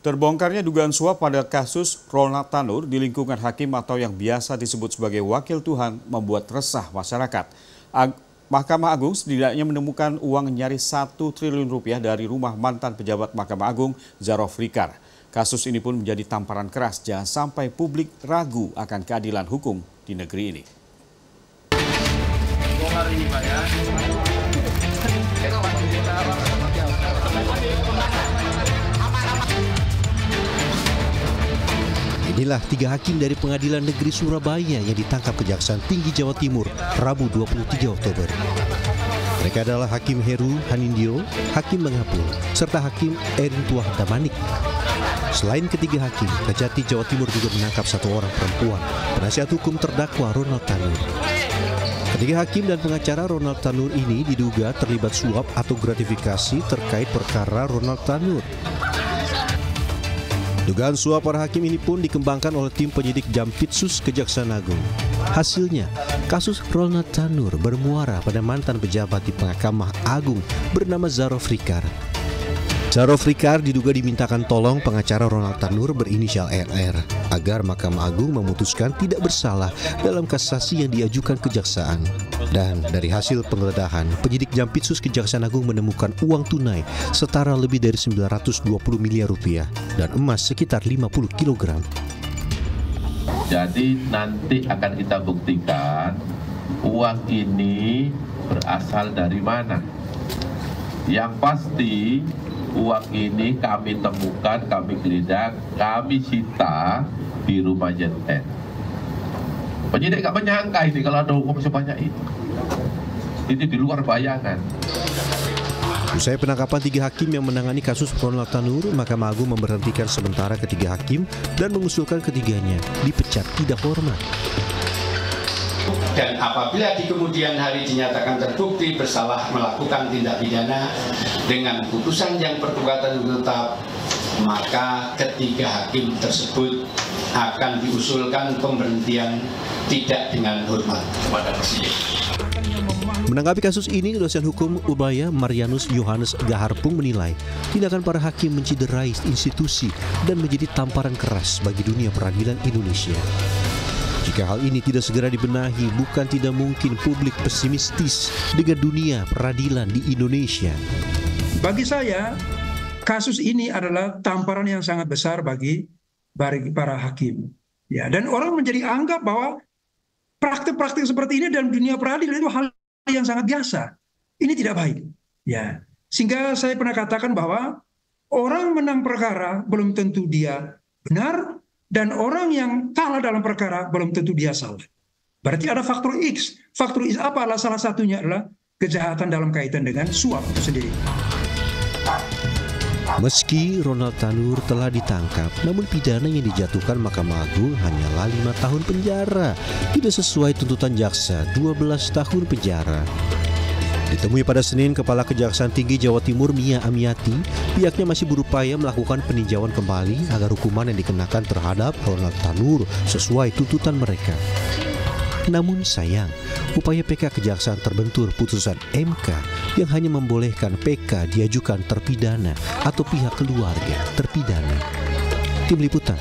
Terbongkarnya dugaan suap pada kasus Ronald Tanur di lingkungan hakim atau yang biasa disebut sebagai wakil Tuhan membuat resah masyarakat. Mahkamah Agung setidaknya menemukan uang nyaris 1 triliun rupiah dari rumah mantan pejabat Mahkamah Agung Zarof Rikar. Kasus ini pun menjadi tamparan keras jangan sampai publik ragu akan keadilan hukum di negeri ini. Inilah 3 hakim dari Pengadilan Negeri Surabaya yang ditangkap Kejaksaan Tinggi Jawa Timur Rabu 23 Oktober. Mereka adalah Hakim Heru Hanindyo, Hakim Mengapul, serta Hakim Erin Tuah Damanik. Selain ketiga hakim, Kejati Jawa Timur juga menangkap 1 orang perempuan, penasihat hukum terdakwa Ronald Tanur. Ketiga hakim dan pengacara Ronald Tanur ini diduga terlibat suap atau gratifikasi terkait perkara Ronald Tanur. Dugaan suap para hakim ini pun dikembangkan oleh tim penyidik Jampitsus Kejaksaan Agung. Hasilnya, kasus Ronald Tanur bermuara pada mantan pejabat di Mahkamah Agung bernama Zarof Rikar. Zarof Rikar diduga dimintakan tolong pengacara Ronald Tanur berinisial RR agar Mahkamah Agung memutuskan tidak bersalah dalam kasasi yang diajukan kejaksaan. Dan dari hasil penggeledahan, penyidik Jampitsus Kejaksaan Agung menemukan uang tunai setara lebih dari 920 miliar rupiah dan emas sekitar 50 kg. Jadi nanti akan kita buktikan uang ini berasal dari mana. Yang pasti uang ini kami temukan, kami geledah, kami sita di rumah JN. Penyidik gak menyangka ini kalau ada uang sebanyak itu. Ini di luar bayangan. Usai penangkapan 3 hakim yang menangani kasus Ronald Tanur, Mahkamah Agung memberhentikan sementara ketiga hakim dan mengusulkan ketiganya dipecat tidak hormat. Dan apabila di kemudian hari dinyatakan terbukti bersalah melakukan tindak pidana dengan putusan yang berkekuatan tetap, maka ketiga hakim tersebut akan diusulkan pemberhentian tidak dengan hormat kepada Presiden. Menanggapi kasus ini, dosen hukum Ubaya Marianus Yohanes Gaharpung menilai tindakan para hakim menciderai institusi dan menjadi tamparan keras bagi dunia peradilan Indonesia. Jika hal ini tidak segera dibenahi, bukan tidak mungkin publik pesimistis dengan dunia peradilan di Indonesia. Bagi saya, kasus ini adalah tamparan yang sangat besar bagi para hakim. Ya, dan orang menjadi anggap bahwa praktik-praktik seperti ini dalam dunia peradilan itu hal yang sangat biasa. Ini tidak baik. Ya, sehingga saya pernah katakan bahwa orang menang perkara belum tentu dia benar, dan orang yang kalah dalam perkara belum tentu dia salah. Berarti ada faktor X. Faktor X apa? Salah satunya adalah kejahatan dalam kaitan dengan suap itu sendiri. Meski Ronald Tanur telah ditangkap, namun pidana yang dijatuhkan Mahkamah Agung hanyalah 5 tahun penjara. Tidak sesuai tuntutan jaksa, 12 tahun penjara. Ditemui pada Senin, Kepala Kejaksaan Tinggi Jawa Timur Mia Amiati, pihaknya masih berupaya melakukan peninjauan kembali agar hukuman yang dikenakan terhadap Ronald Tanur sesuai tuntutan mereka. Namun sayang, upaya PK Kejaksaan terbentur putusan MK yang hanya membolehkan PK diajukan terpidana atau pihak keluarga terpidana. Tim Liputan.